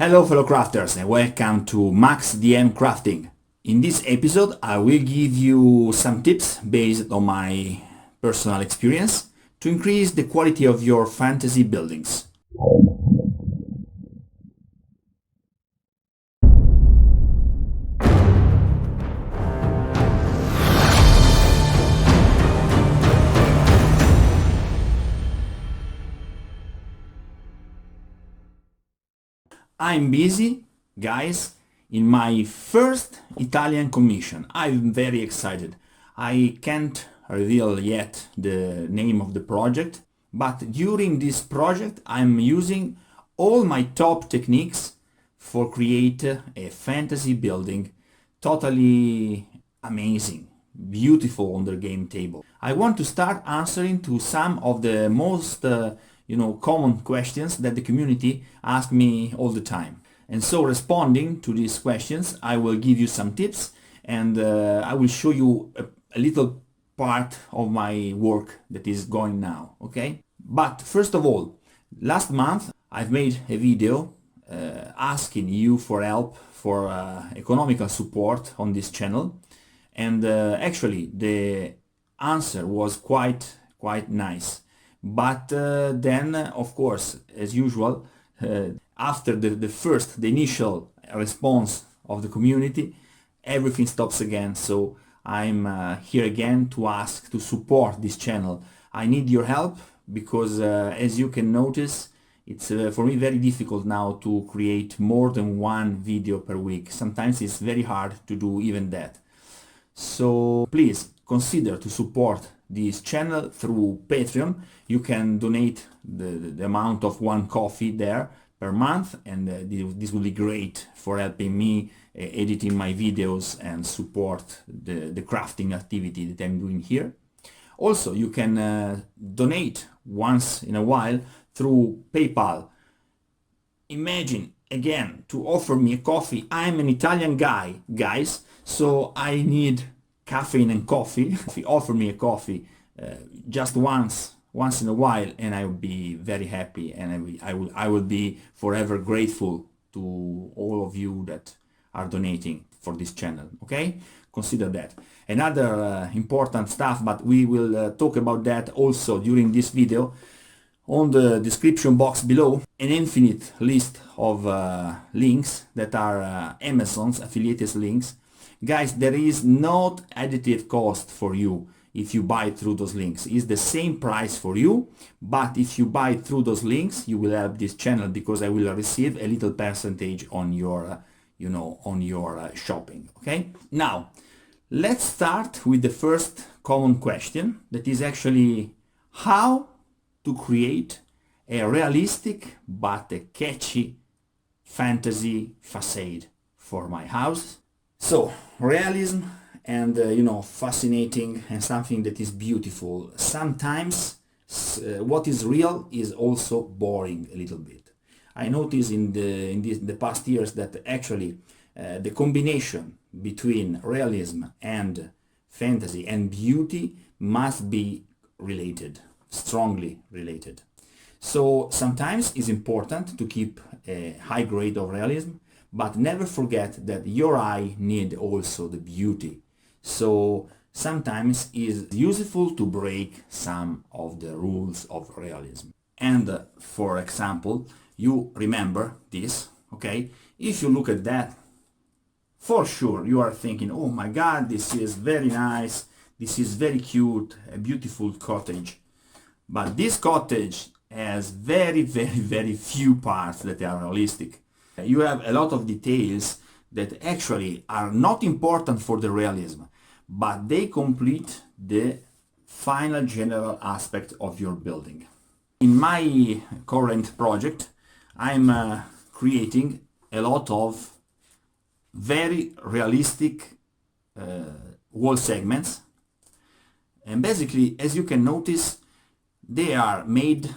Hello fellow crafters and welcome to maxdmcrafting. In this episode I will give you some tips based on my personal experience to increase the quality of your fantasy buildings. I'm busy, guys, in my first Italian commission. I'm very excited. I can't reveal yet the name of the project, but during this project I'm using all my top techniques for create a fantasy building totally amazing, beautiful on the game table. I want to start answering to some of the most common questions that the community asks me all the time. And so responding to these questions, I will give you some tips and I will show you a little part of my work that is going now, okay? But first of all, last month I've made a video asking you for help for economical support on this channel, and actually the answer was quite nice. But then, of course, as usual, after the initial response of the community, everything stops again. So I'm here again to ask to support this channel. I need your help because, as you can notice, it's for me very difficult now to create more than one video per week. Sometimes it's very hard to do even that. So please consider to support this channel through Patreon. You can donate the amount of one coffee there per month, and this will be great for helping me editing my videos and support the crafting activity that I'm doing here. Also, you can donate once in a while through PayPal. Imagine again to offer me a coffee. I'm an Italian guy, guys, so I need caffeine and coffee. If you offer me a coffee just once in a while, and I will be very happy, and I will be forever grateful to all of you that are donating for this channel, okay? Consider that. Another important stuff, but we will talk about that also during this video. On the description box below, an infinite list of links that are Amazon's affiliated links. Guys, there is no additive cost for you if you buy through those links. It's the same price for you, but if you buy through those links, you will help this channel because I will receive a little percentage on your, on your shopping, okay? Now, let's start with the first common question that is actually how to create a realistic but a catchy fantasy facade for my house. So, realism and fascinating and something that is beautiful. Sometimes what is real is also boring a little bit. I noticed in the past years that actually the combination between realism and fantasy and beauty must be related, strongly related. So sometimes it's important to keep a high grade of realism, but never forget that your eye needs also the beauty. So sometimes it's useful to break some of the rules of realism. And for example, you remember this, okay? If you look at that, for sure you are thinking, oh my god, this is very nice, this is very cute, a beautiful cottage. But this cottage has very few parts that are realistic. You have a lot of details that actually are not important for the realism, but they complete the final general aspect of your building. In my current project, I'm creating a lot of very realistic wall segments, and basically, as you can notice, they are made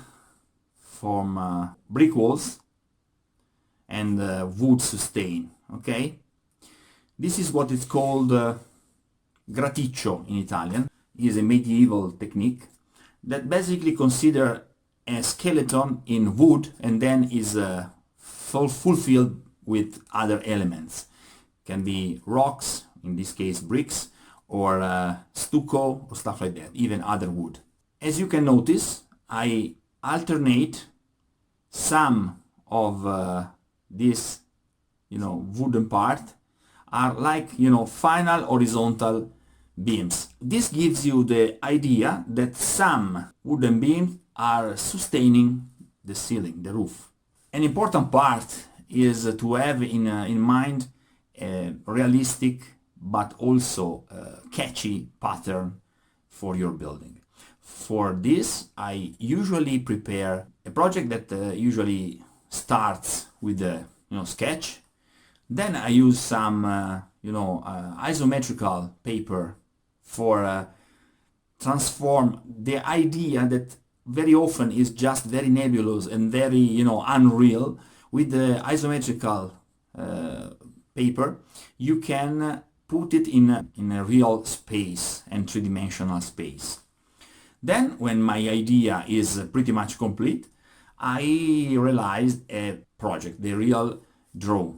from brick walls and wood sustain, okay? This is what is called graticcio in Italian. It is a medieval technique that basically consider a skeleton in wood and then is fulfilled with other elements. Can be rocks, in this case bricks, or stucco or stuff like that, even other wood. As you can notice, I alternate some of this, wooden part are like, final horizontal beams. This gives you the idea that some wooden beams are sustaining the ceiling, the roof. An important part is to have in mind a realistic but also catchy pattern for your building. For this, I usually prepare a project that usually starts with a sketch. Then I use some isometrical paper for transform the idea that very often is just very nebulous and very unreal. With the isometrical paper, you can put it in a real space and three-dimensional space. Then, when my idea is pretty much complete, I realized a project, the real draw.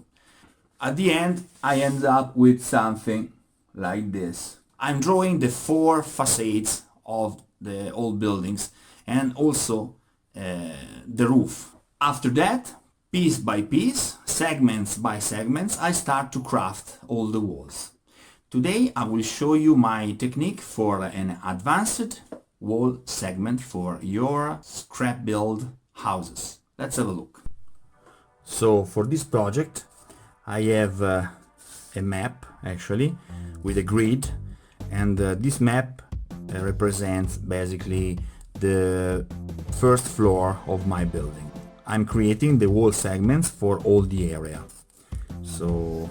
At the end, I end up with something like this. I'm drawing the 4 facades of the old buildings and also the roof. After that, piece by piece, segments by segments, I start to craft all the walls. Today I will show you my technique for an advanced wall segment for your scrap build houses. Let's have a look. So for this project I have a map actually with a grid, and this map represents basically the first floor of my building. I'm creating the wall segments for all the area. So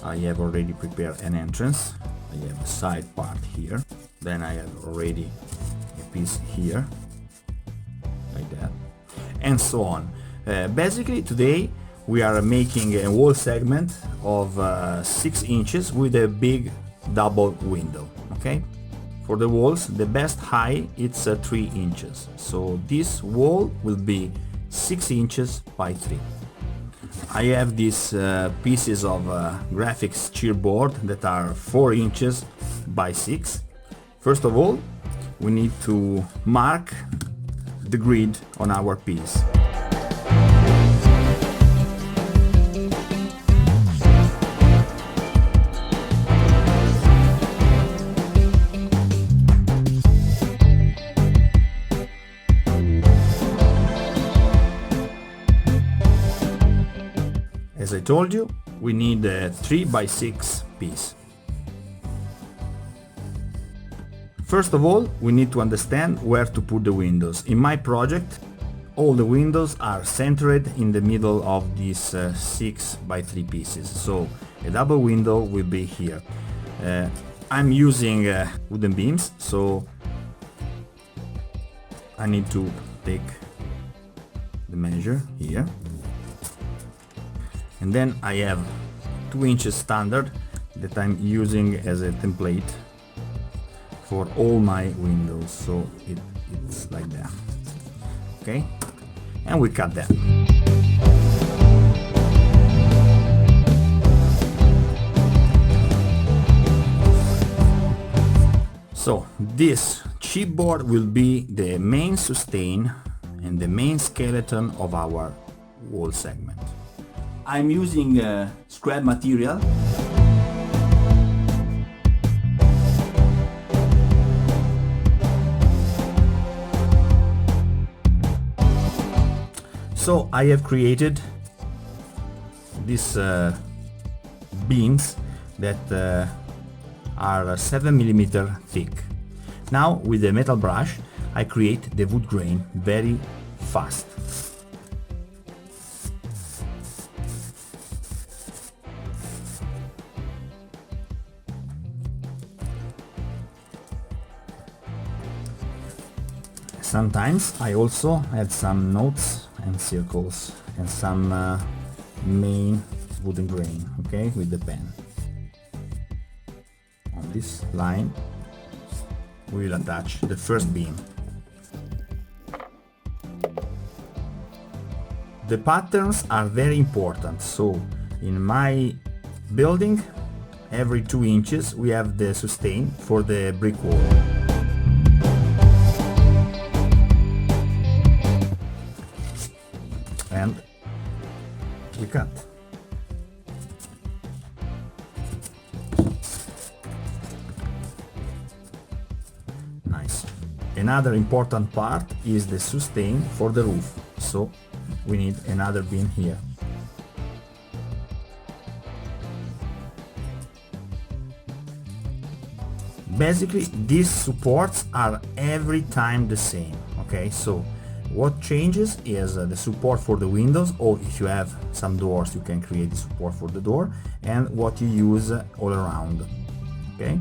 I have already prepared an entrance. I have a side part here. Then I have already a piece here, like that, and so on. Basically today we are making a wall segment of 6 inches with a big double window. Okay, for the walls the best height it's 3 inches, so this wall will be 6 inches by 3. I have these pieces of graphics chipboard that are 4 inches by 6. First of all, we need to mark the grid on our piece. As I told you, we need a 3 by 6 piece. First of all, we need to understand where to put the windows. In my project, all the windows are centered in the middle of these 6 by 3 pieces. So a double window will be here. I'm using wooden beams, so I need to take the measure here. And then I have 2 inches standard that I'm using as a template for all my windows, so it's like that. Okay, and we cut that. So this chipboard will be the main sustain and the main skeleton of our wall segment. I'm using scrap material. So I have created these beams that are 7 mm thick. Now with the metal brush I create the wood grain very fast. Sometimes I also add some knots and circles and some main wooden grain, okay, with the pen. On this line we will attach the first beam. The patterns are very important. So in my building, every 2 inches we have the sustain for the brick wall. And we cut. Nice. Another important part is the sustain for the roof, so we need another beam here. Basically these supports are every time the same, okay? So what changes is the support for the windows, or if you have some doors you can create the support for the door, and what you use all around, okay?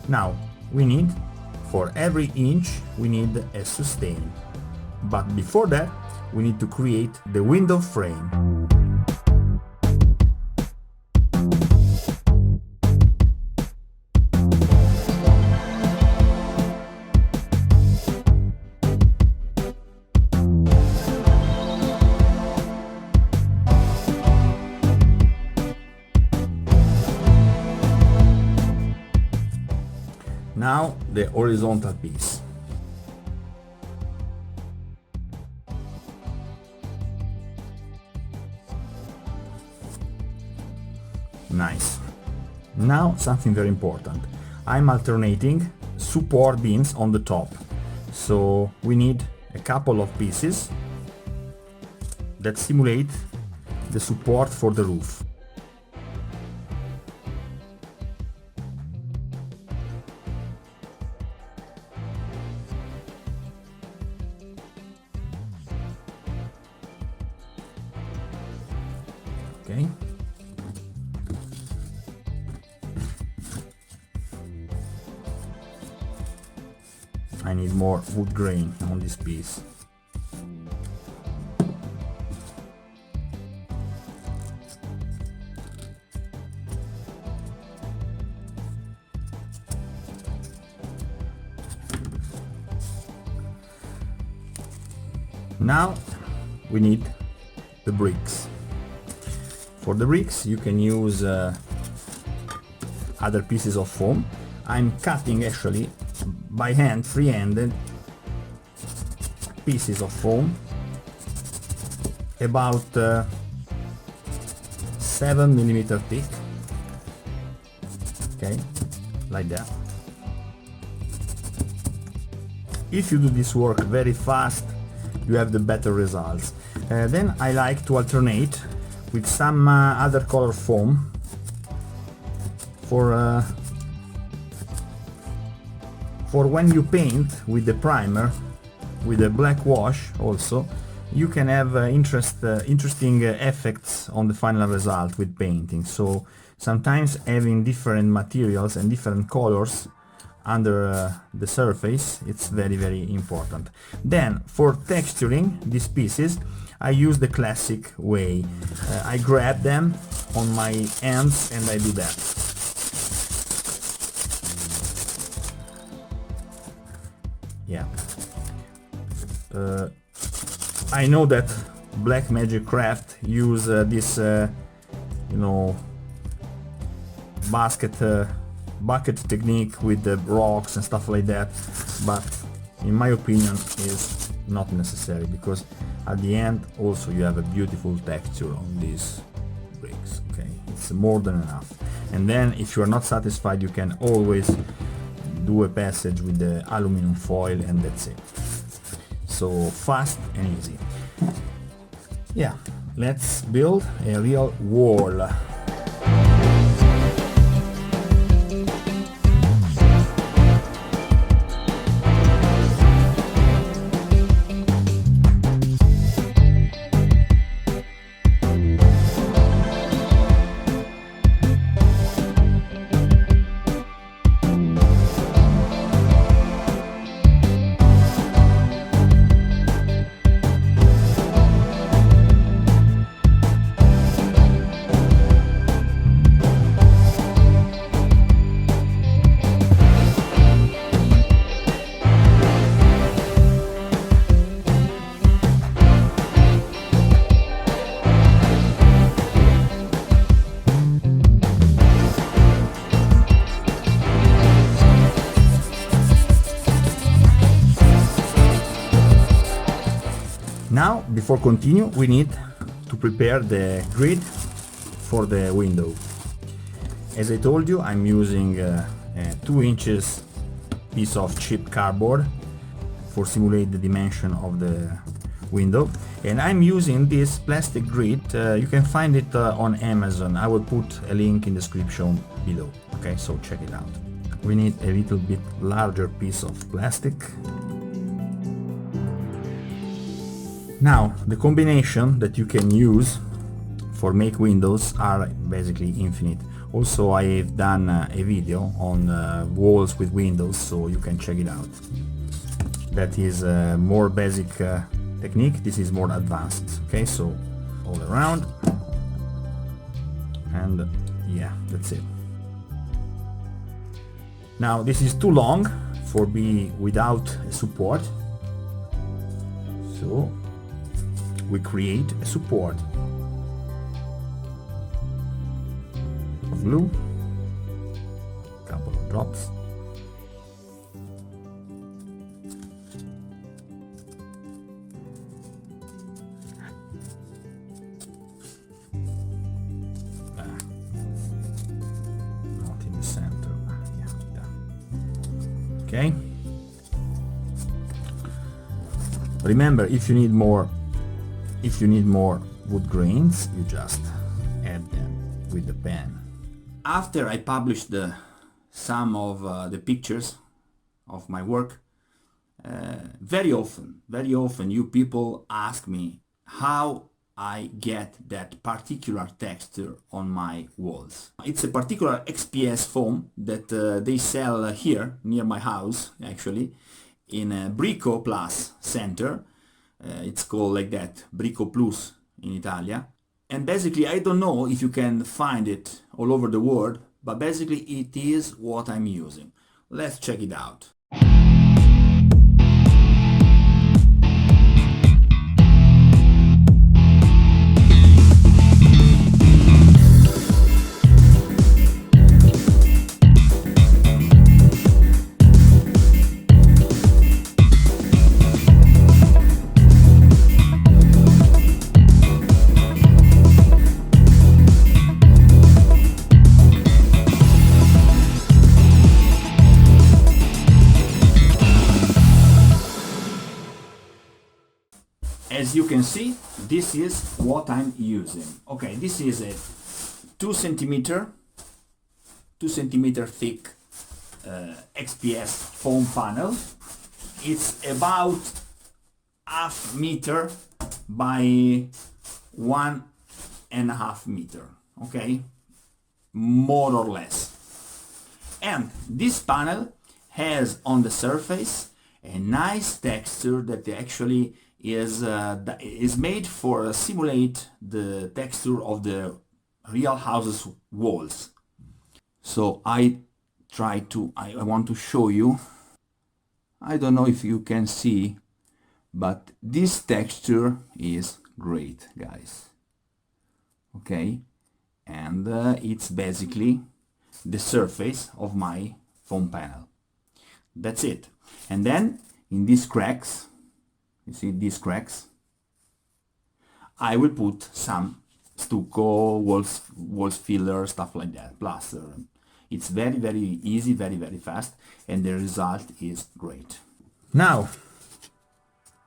Now we need, for every inch we need a sustain, but before that we need to create the window frame. Now the horizontal piece. Nice. Now something very important. I'm alternating support beams on the top. So we need a couple of pieces that simulate the support for the roof. Okay. I need more wood grain on this piece. Now we need the bricks. For the bricks you can use other pieces of foam. I'm cutting actually by hand, free-handed, pieces of foam about 7 mm thick, okay, like that. If you do this work very fast you have the better results. Then I like to alternate with some other color foam for when you paint with the primer, with the black wash also, you can have interesting effects on the final result with painting. So sometimes having different materials and different colors under the surface, it's very important. Then for texturing these pieces I use the classic way. I grab them on my hands and I do that. Yeah. I know that Black Magic Craft use this, you know, bucket technique with the rocks and stuff like that, but in my opinion is not necessary, because at the end also you have a beautiful texture on these bricks. Okay, it's more than enough. And then if you are not satisfied you can always do a passage with the aluminum foil and that's it. So fast and easy. Yeah, let's build a real wall. before continue, we need to prepare the grid for the window. As I told you, I'm using a 2 inches piece of cheap cardboard for simulate the dimension of the window, and I'm using this plastic grid. You can find it on Amazon. I will put a link in the description below. Okay, so check it out. We need a little bit larger piece of plastic. Now, the combination that you can use for make windows are basically infinite. Also, I've done a video on walls with windows, so you can check it out. That is a more basic technique. This is more advanced. Okay, so all around, and yeah, that's it. Now, this is too long for be without a support, so we create a support of glue, a couple of drops, not in the center, yeah, done. Okay, remember, if you need more wood grains, you just add them with the pen. After I published some of the pictures of my work, very often you people ask me how I get that particular texture on my walls. It's a particular XPS foam that they sell here near my house, actually, in a Brico Plus center. It's called like that, Brico Plus in Italia. And basically, I don't know if you can find it all over the world, but basically it is what I'm using. Let's check it out. As you can see, this is what I'm using. Okay, this is a 2 centimeter thick XPS foam panel. It's about half meter by 1.5 meter. Okay, more or less. And this panel has on the surface a nice texture that actually is made for simulate the texture of the real houses walls. So I want to show you. I don't know if you can see, but this texture is great, guys. Okay, and it's basically the surface of my foam panel. That's it. And then in these cracks, you see these cracks, I will put some stucco, walls filler, stuff like that, plaster. It's very easy, very fast, and the result is great. Now,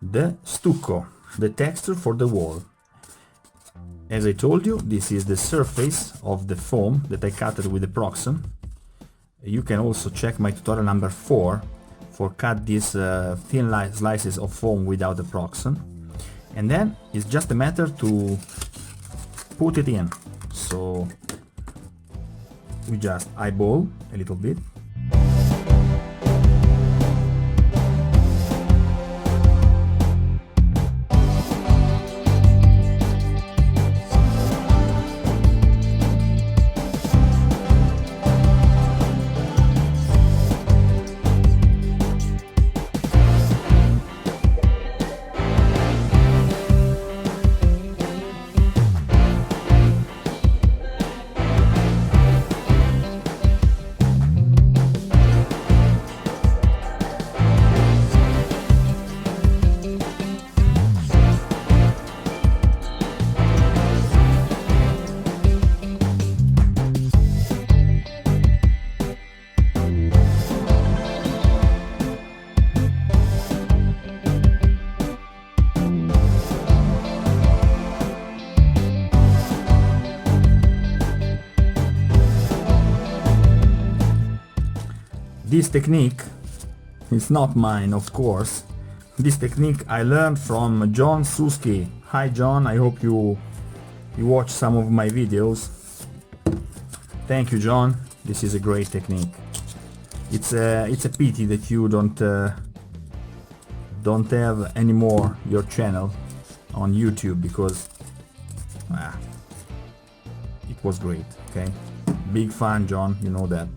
the stucco, the texture for the wall. As I told you, this is the surface of the foam that I cut with the Proxen. You can also check my tutorial number 4 for cut these thin slices of foam without the Proxen. And then it's just a matter to put it in. So we just eyeball a little bit. This technique is not mine, of course. This technique I learned from John Suski. Hi John, I hope you watch some of my videos. Thank you John, this is a great technique. It's a pity that you don't have anymore your channel on YouTube, because it was great. Okay, big fan John, you know that.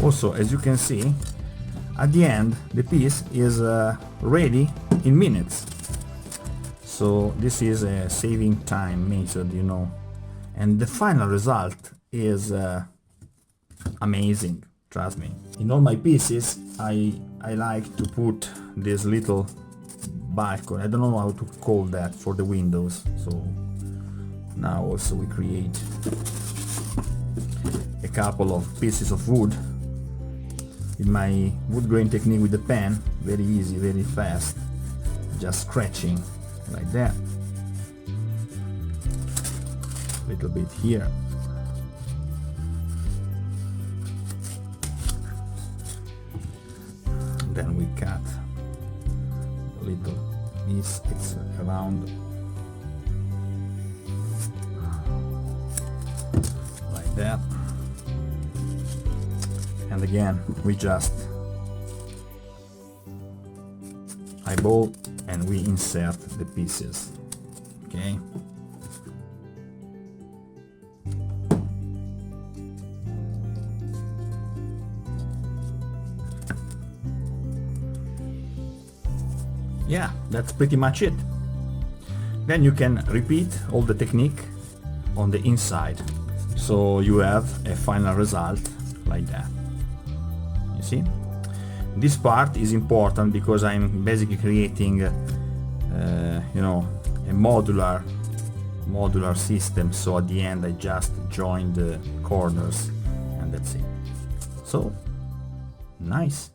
Also, as you can see, at the end the piece is ready in minutes. So this is a saving time method, you know, and the final result is amazing, trust me. In all my pieces I like to put this little balcony, I don't know how to call that, for the windows. So now also we create a couple of pieces of wood in my wood grain technique with the pen. Very easy, very fast, just scratching like that, little bit here, then we cut a little piece, it's around like that, and again we just eyeball and we insert the pieces. Okay, yeah, that's pretty much it. Then you can repeat all the technique on the inside, so you have a final result like that. You see, this part is important because I'm basically creating you know, a modular system, so at the end I just join the corners and that's it. So nice.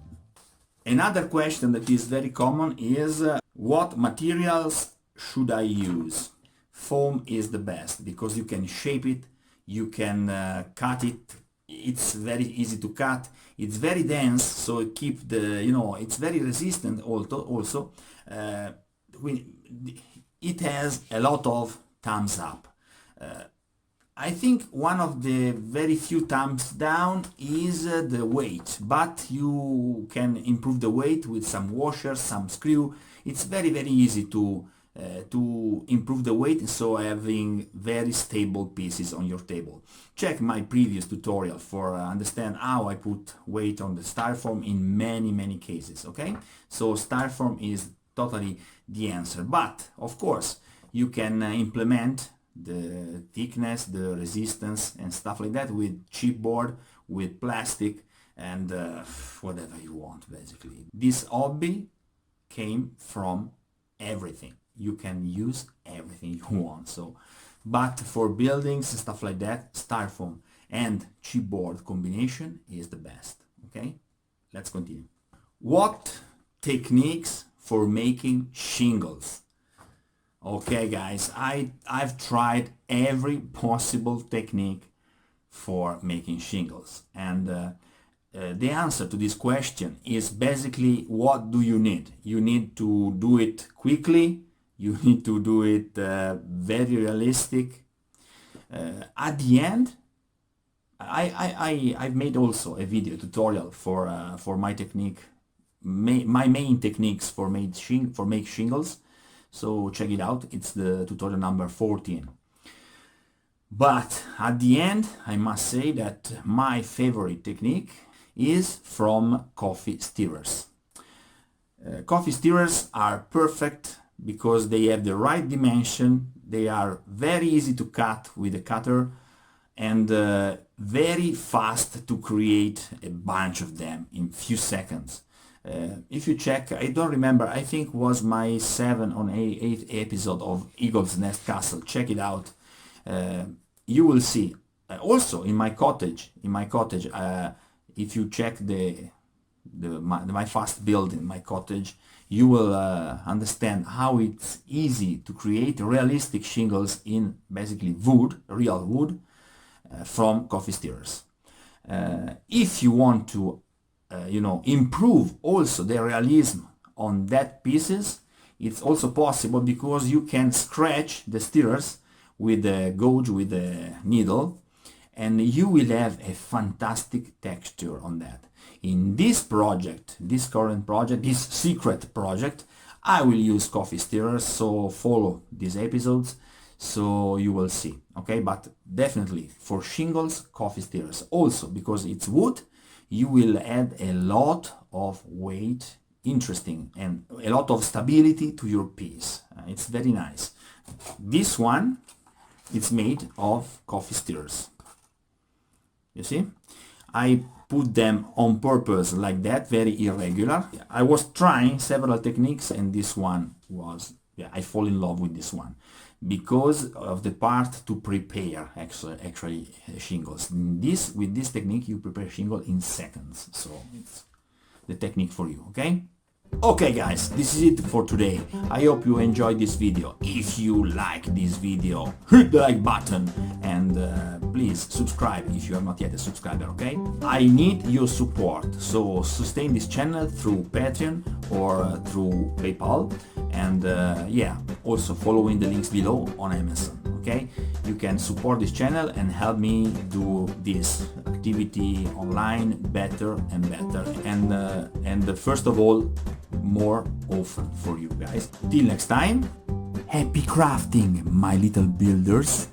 Another question that is very common is what materials should I use? Foam is the best because you can shape it, you can cut it, it's very easy to cut, it's very dense, so it keep the, you know, it's very resistant also. It has a lot of thumbs up. I think one of the very few thumbs down is the weight, but you can improve the weight with some washers, some screw. It's very easy to improve the weight, so having very stable pieces on your table. Check my previous tutorial for understand how I put weight on the styrofoam in many cases. Okay, so styrofoam is totally the answer, but of course you can implement the thickness, the resistance and stuff like that with chipboard, with plastic and whatever you want. Basically this hobby came from everything. You can use everything you want. So, but for buildings and stuff like that, styrofoam and chipboard combination is the best. Okay, let's continue. What techniques for making shingles? Okay guys, I've tried every possible technique for making shingles, and the answer to this question is basically, what do you need? You need to do it quickly, you need to do it very realistic. At the end, I've made also a video tutorial for my technique, my main techniques for make shingles. So check it out, it's the tutorial number 14. But at the end, I must say that my favorite technique is from coffee stirrers. Coffee stirrers are perfect because they have the right dimension, they are very easy to cut with a cutter, and very fast to create a bunch of them in few seconds. If you check, I don't remember, I think was my 7th or 8th episode of Eagle's Nest Castle, check it out. You will see. Also in my cottage, if you check the my fast build in my cottage, you will understand how it's easy to create realistic shingles in basically wood, real wood, from coffee stirrers. If you want to improve also the realism on that pieces, it's also possible, because you can scratch the stirrers with the gouge, with the needle, and you will have a fantastic texture on that. In this project, this current project, this secret project, I will use coffee stirrers, so follow these episodes so you will see, okay? But definitely for shingles, coffee stirrers. Also, because it's wood, you will add a lot of weight, interesting, and a lot of stability to your piece. It's very nice. This one, it's made of coffee stirrers. You see? I put them on purpose like that, very irregular. I was trying several techniques, and this one was, I fall in love with this one because of the part to prepare actually shingles. With this technique you prepare shingle in seconds, so it's the technique for you, okay? Okay guys, this is it for today. I hope you enjoyed this video. If you like this video, hit the like button, and please subscribe if you are not yet a subscriber, okay? I need your support, so sustain this channel through Patreon or through PayPal, and also following the links below on Amazon, okay? You can support this channel and help me do this activity online better and better, and first of all, more often for you guys. Till next time, happy crafting, my little builders.